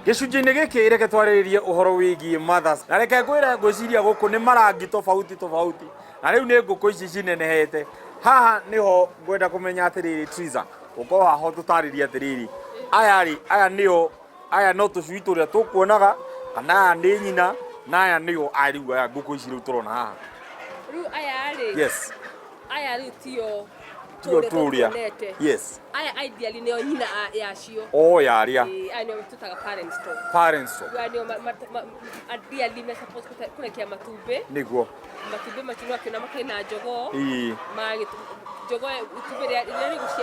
Gĩcunjĩ-inĩ gĩkĩ reke twarĩrĩrie ũhoro wĩgiĩ mothers. Na reke ngwĩre ngwĩciria gũkũ nĩ marangi tofauti. Na rĩu nĩ ngũkũ ici cinenehete. Haha nĩho ngwenda kũmenya atĩrĩrĩ Triza. Ũkorwo haha ũtũtarĩrie atĩrĩrĩ. Aya no tũcui tũrĩa tũkuonaga kana aya nĩ nyina na aya nĩo ariũ aya ngũkũ ici rĩu tũrona haha. Rĩu aya rĩ. Yes. Aya rĩu tio turia. Yes. Aya ideally nĩo nyina yacio. Yaria. Aya nĩo tũtaga parent stock. Parent stock. Aya nĩo ideally me supposed kũrekia matumbĩ. Nĩguo. Matumbĩ macio akĩona makĩna njogoo. Njogoo itumbĩ rĩrĩa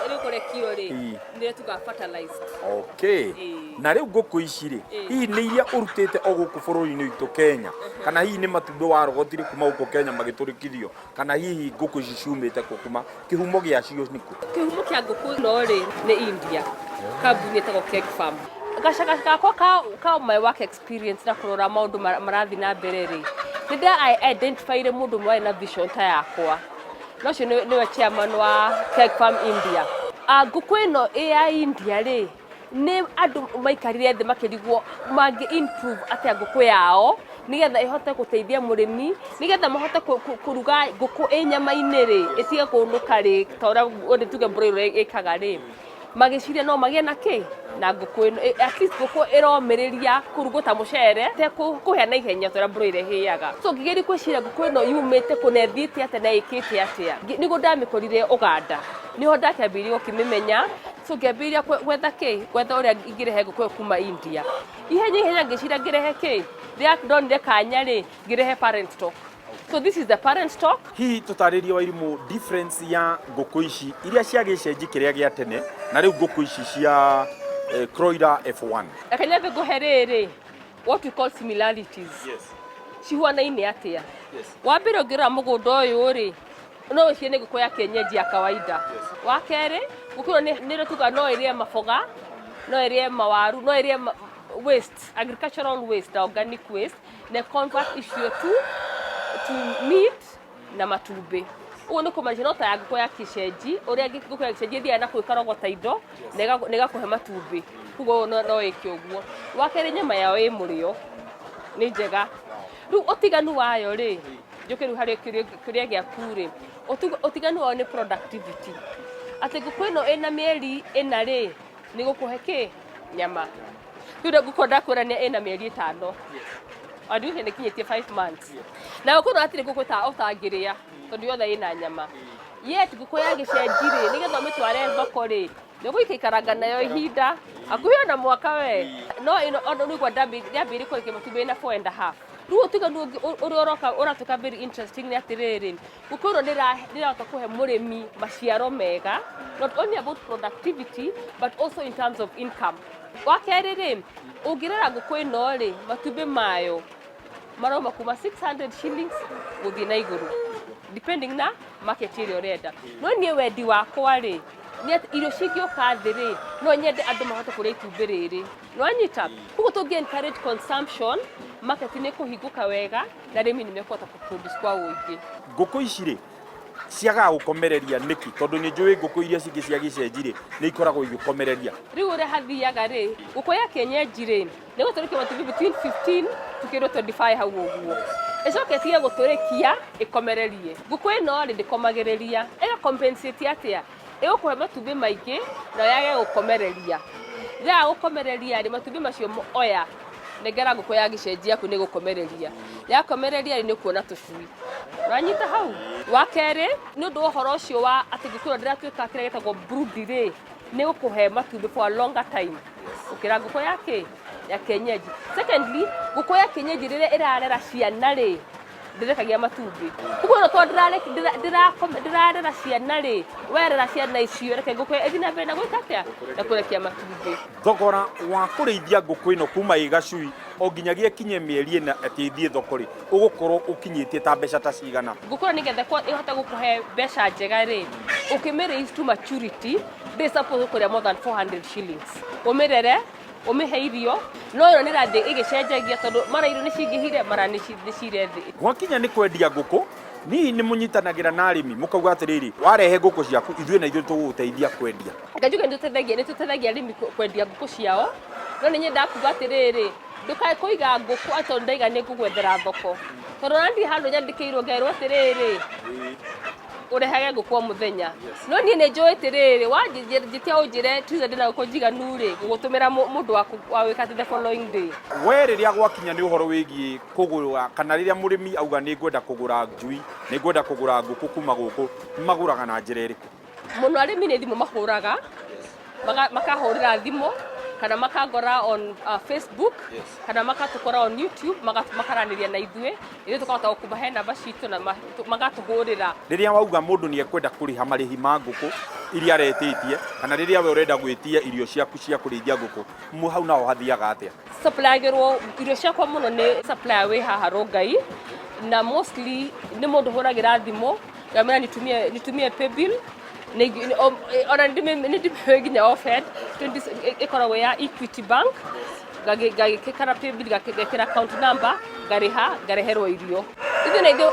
rĩgũrekio rĩ nĩrĩo tuga fertilized. Okay. Na rĩu ngũkũ ici rĩ hihi nĩ iria ũrutĩte o gũkũ bũrũri-inĩ witũ Kenya kana hihi nĩ matumbĩ warogotire kuma gũkũ Kenya magĩtũrĩkithio kana hihi ngũkũ ici ciumĩte kuma kĩhumo gĩacio nĩkũ? Kĩhumo kĩa ngũkũ no rĩ nĩ India. Kambuni ĩtagwo Keg Farm. Gacaka gakwa ka my work experience na kũrora maũndũ marathiĩ na mbere rĩ nĩndĩa identify mũndũ mwe na vision ta yakwa. No cio nĩwe chairman wa Keg Farm India. Ngũkũ ĩno ya India rĩ nĩ andũ maikarire thĩ makĩrigwo mangĩ improve atĩa ngũkũ yao nigetha ihote gũteithia mũrĩmi nigetha mahote kũruga ngũkũ nyama-inĩ rĩ ĩtige kũnũka rĩ ta ũrĩa tuge broiler ĩkaga rĩ magĩciria no magĩe na kĩ na ngũkũ ĩno at least ngũkũ ĩromĩrĩria kũrugwo ta mũcere te kũhĩa na ihenya ta ũrĩa broiler ĩhĩaga. So ngĩgeria gwĩciria ngũkũ ĩno yumĩte kũnethiĩte atĩa na ĩkĩte atĩa nĩguo ndamĩkorire Uganda niho ndakĩambĩrĩirie gũkĩmĩmenya. So ngĩambĩrĩria gwetha ũrĩa ingĩrehe ngũkũ kuma India. Ihenya ngĩciria ngĩrehe kĩ rĩrĩa ndonire kanya rĩ ngĩrehe parent stock. So this is the parent stock. Hihi tũtarĩrie Wairimũ difference ya ngũkũ ici iria cia gĩcenji kĩrĩa gĩa tene na rĩu ngũkũ ici cia Croiler F1. Reke nyambe ngũhe rĩrĩ what we call similarities. Yes. Cihuanaine atĩa? Yes. Wa mbere ũngĩrora mũgũnda ũyũ rĩ no ũciĩ nĩ ngũkũ ya kienyeji ya kawaida. Wa kerĩ ngũkũ nĩ tuga no ĩrĩe maboga no ĩrĩe mawaru no ĩrĩe waste agricultural waste organic waste na convert icio to meat na matumbĩ. Ũguo nĩ kũmaanisha no ta ngũkũ ya gĩcenji ũrĩa ngũkũ ya gĩcenji ĩthiaga na kwĩkarogota indo na ĩgakũhe matumbĩ. Ũguo no ĩke ũguo. Wa kerĩ nyama yao ĩ mũrĩo nĩ njega. Rĩu ũtiganu wayo rĩ njoke rĩu harĩ kĩrĩa gĩaku rĩ ũtiganu wao nĩ productivity. Atĩ ngũkũ ĩno ĩna mĩeri ĩna rĩ nĩ gũkũhe kĩ nyama. Rĩu ngũkũ ndakwĩrania ĩna mĩeri 5. Andũ nĩ kinyĩtie 5 months. Na ngũkũ hatirĩ ngũkũ ũtangĩrĩa tondũ yothe ĩna nyama. Yet ngũkũ ya gĩcenji rĩ nĩgetha ũmĩtware thoko rĩ nĩ ũgũikaranga nayo ihinda hakuhĩ na mwaka we. No ĩno nĩguo ndambĩrĩirie kũrekia matumbĩ na 4.5. Rĩu ũtiganu ũrĩa ũratuĩka very interesting nĩ atĩrĩrĩ ngũkũ ĩno nĩrahota kũhe mũrĩmi maciaro mega not only about productivity but also in terms of income. Wa kerĩ rĩ ũngĩrora ngũkũ ĩno rĩ matumbĩ mayo maroma kuma 600 shillings gũthiĩ na igũrũ depending na market ĩrĩa ũrenda. No niĩ wendi wakwa rĩ nĩ irio cingĩũka thĩ rĩ no nyende andũ mahote kũrĩa itumbĩ rĩrĩ. Nĩwanyita koguo tũngĩ encourage consumption market nĩ kũhingũka wega na arĩmi nĩ mekũhota kũproduce kwa ũingĩ. Ngũkũ ici rĩ ciagaga gũkomereria nĩkĩ tondũ nĩ njũĩ ngũkũ iria cingĩ cia gĩcenji rĩ nĩ ikoragwo igĩkomereria. Rĩu ũrĩa hathiaga rĩ ngũkũ ya kienyeji rĩ nĩ gũtũrĩkia matumbĩ between 15 to 25 hau ũguo. Ĩcoke ĩtige gũtũrĩkia ĩkomererie. Ngũkũ ĩno rĩ ndĩkomagĩrĩria ĩga compensate atĩa ĩgũkũhe matumbĩ maingĩ na yage gũkomereria. Rĩrĩa gũkomereria rĩ matumbĩ macio oya negera ngũkũ ya gĩcenji yaku nĩ gũkomereria. Yakomereria nĩ kuona tũcui. Ũranyita hau. Wa kerĩ nĩ ũndũ ũhoro ũcio wa atĩ ngũkũ ĩno ndĩratuĩka kĩrĩa gĩtagwo brood rĩ nĩ gũkũhe matumbĩ for a longer time gũkĩra ngũkũ ya kienyeji. Secondly ngũkũ ya kienyeji rĩrĩa ĩrarera ciana rĩ ndĩrekagia matumbĩ. Koguo no ndĩrarera ciana rĩ werera ciana icio reke ngũkũ ĩthiĩ na mbere na gwĩka atĩa na kũrekia matumbĩ. Thogora wa kũrĩithia ngũkũ ĩno kuma ĩ gacui o nginyagia kinye mĩeri ĩna atĩ ĩthiĩ thoko rĩ ũgũkorwo ũkinyĩtie ta mbeca ta cigana? Ngũkũ nĩgetha ĩhote gũkũhe mbeca njega rĩ ũkĩmĩraise to maturity ndĩ suppose kũrĩa more than 400 shillings. Ũmĩrere ũmĩhe irio no ĩno nĩrathiĩ ĩgĩcenjagia tondũ mara irio nĩ cingĩhire mara nĩ cirethĩ. Gwakinya nĩ kwendia ngũkũ ni mũnyitanagira na arĩmi mũkauga atĩrĩrĩ warehe ngũkũ ciaku ithuĩ na ithuĩ tũgũgũteithia kwendia. Ngajuga nĩtũteithagia arĩmi kwendia ngũkũ ciao, no nĩ nyenda kuga atĩrĩrĩ ndũkae kũiga ngũkũ atĩ ndaiga nĩ ngũgwethera thoko, tondũ na ndĩ handũ nyandĩkĩirwo ngerwo atĩrĩrĩ urehage ngũkũ o mũthenya, no niĩ nĩ njũĩ atĩrĩrĩ wanjĩtia ũnjĩre Triza ndĩna ngũkũ njiganu rĩ ngũgũtũmĩra mũndũ waku wa gwĩka the following day. We rĩrĩa gwakinya nĩ ũhoro wĩgiĩ kũgũra kana rĩrĩa mũrĩmi auga nĩ ngwenda kũgũra njui nĩ ngwenda kũgũra ngũkũ kuma gũkũ magũraga na njĩra ĩrĩkũ? Mũno arĩmi nĩ thimũ mahũraga, makahũrĩra thimũ kana makagora on Facebook kana makatũkora on YouTube makaranĩria na ithuĩ tũkahota gũkũmahe namba citũ na magatũhũrĩra. Rĩrĩa wauga mũndũ nĩ ekwenda kũrĩha marĩhi ma ngũkũ iria aretĩtie kana rĩrĩa we ũrenda gwĩtia irio ciaku cia kũrĩithia ngũkũ hau naho hathiaga atĩa? Supplyagĩrwo irio ciakwa mũno nĩ supplier wĩ haha Rongai, na mostly nĩ mũndũ hũragĩra thimũ ngamwĩra nitumie paybill ona nĩ nginya offered ĩkoragwo ya Equity Bank ngagĩkĩra paybill ngagĩkĩra account number ngarĩha ngareherwo irio. Ithuĩ na ithuĩ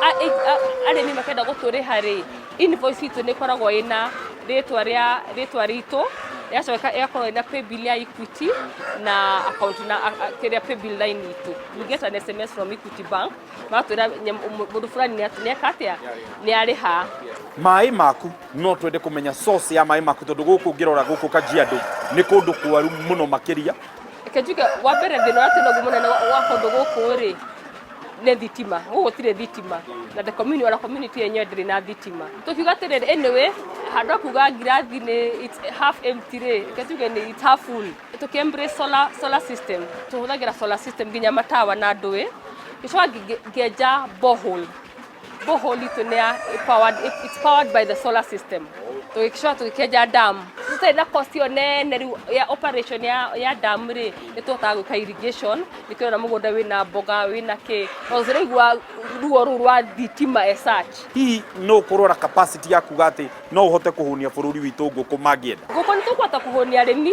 arĩmi makenda gũtũrĩha rĩ invoice itũ nĩ ĩkoragwo ĩna rĩtwa ritũ yacoka ĩgakorwo ĩna paybill ya Equity na account na kĩrĩa paybill line itũ. We get an SMS from Equity Bank magatwĩra mũndũ fulani nĩ eka atĩa nĩ arĩha. Maĩ maku no twende kũmenya source ya maĩ maku tondũ gũkũ ngĩrora gũkũ Kajiado nĩ kũndũ kwaru mũno makĩria. Kajuga wa mbere thĩna wa tĩnogu mũnene wa kũndũ gũkũ rĩ nĩ thitima, gũkũ gũtirĩ thitima na the community yenyewe ndĩrĩ na thitima. Tũkiuga atĩrĩrĩ anyway handũ kuga ngirathi nĩ it's half empty rĩ Kajuga nĩ it's half full. Tũkĩembrace solar system, tũhũthagĩra solar system nginya matawa na ndũĩ, gĩcoka ngĩenja borehole itũ nĩ it's powered by the solar system. Tũgĩcoka tũgĩkenja dam tũtarĩ na cost yo nene rĩu ya operation ya dam rĩ nĩtũhotaga gwĩka irrigation nĩkĩona mũgũnda wĩna mboga wĩna kĩ ũciraigua ruo rũu rwa thitima as such. Hihi no kũrora capacity ya kuga atĩ no ũhote kũhũnia bũrũri witũ ngũkũ mangĩenda? Ngũkũ nĩ tũkũhota kũhũnia arĩmi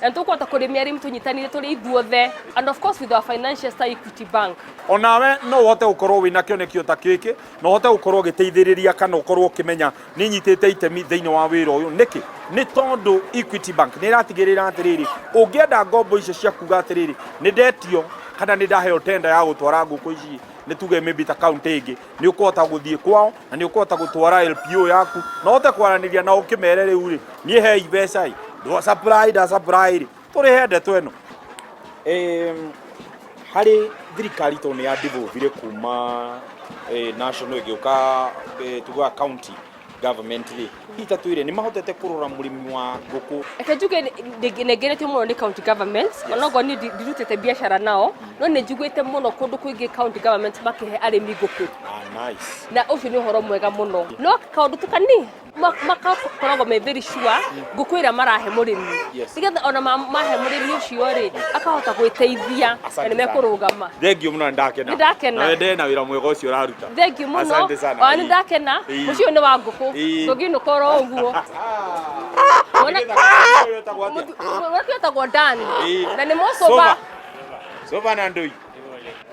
na tũkũhota kũrĩmia arĩmi tũnyitanĩire tũrĩ ithuothe and of course with our financial star Equity Bank. Onawe no ũhote gũkorwo wĩna kĩonekio ta kĩkĩ na ũhote gũkorwo ũgĩteithĩrĩria kana ũkorwo ũkĩmenya nĩ nyitĩte itemi thĩinĩ wa wĩra ũyũ nĩkĩ? Nĩ tondũ Equity Bank nĩ ĩratigĩrĩra atĩrĩrĩ ũngĩenda ngombo icio cia kuga atĩrĩrĩ nĩ ndetio kana nĩ ndaheo tenda ya gũtwara ngũkũ ici nĩ tuge maybe ta county ĩngĩ nĩ ũkũhota gũthiĩ kwao na nĩ ũkũhota gũtwara LPO yaku na ũhote kwaranĩria na ũkĩmere rĩu rĩ niĩ hei mbeca ĩ da supply rĩ tũrĩhe ndeto ĩno. Harĩ thirikari to nĩ ya devolve kuma national ĩgĩũka tuga county government rĩ hita twire nĩ mahotete kũrora mũrĩmi wa ngũkũ. Kajuga nĩngeretio mũno nĩ county government onogo nĩ ndirutĩte biacara nao no nĩ njiguĩte mũno kũndũ kũingĩ county government makĩhe arĩmi ngũkũ. Nice. Na ũcio nĩ ũhoro mwega mũno no kaũndũ tũkani makakoragwo me very sure ngũkũ ĩrĩa marahe mũrĩmi nĩgetha ona mahe mũrĩmi ũcio rĩ akahota gwĩteithia na nĩ mekũrũgama. Thengiũ mũno nĩndakena na wende na wĩra mwega ũcio ũraruta. Thengiũ mũno ona nĩndakena ũcio nĩ wa ngũkũ ndũngĩnũkorwo ũguo. Wetagwo Dan na nĩ mũcoba soba na ndui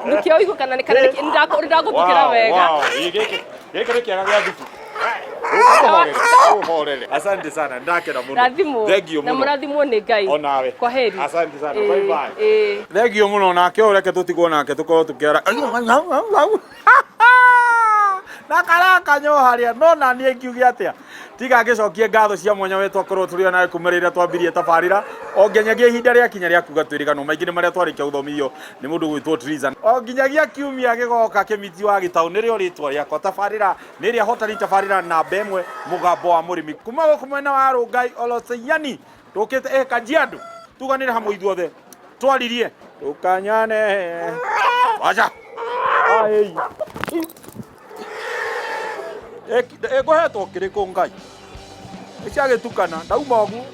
ndukio igũ kana ndagũtukĩra wega. Gĩkĩ nĩ kĩaga gĩa thubu. Asante sana ndakena mũno. Thengiũ mũno na mũrathimwo nĩ Ngai. Onawe. Kwaheri. Asante sana. Bye bye. Thengiũ mũno nake ũreke tũtigwo nake tũkorwo tũkĩara na karakanyo harĩa no na niĩ ngiuge atĩa tiga ngĩcokie ngatho cia mwanya we twakorwo tũrĩ nawe kumerĩra twambirie tabarĩra o nginyagia ihinda rĩa kinya rĩa kuga twĩrĩgano maingĩ nĩ marĩa twarĩkia gũthomithio nĩ mũndũ gwĩtwo Triza o nginyagia kiumia gĩgoka kĩmiti wa gĩtaũ nĩrĩo rĩtwa rĩakwa tabarĩra nĩ ĩrĩa hotari tabarĩra namba ĩmwe mũgambo wa mũrĩmi kuma gũkũ mwena wa Rongai Oloseiani tũkĩte Kajiado tuganĩre hamwe ithuothe twaririe tũkanyane wacha ai ĩkũhetwo kĩrĩkũ Ngai ĩciagĩtukana ndauma ũguo.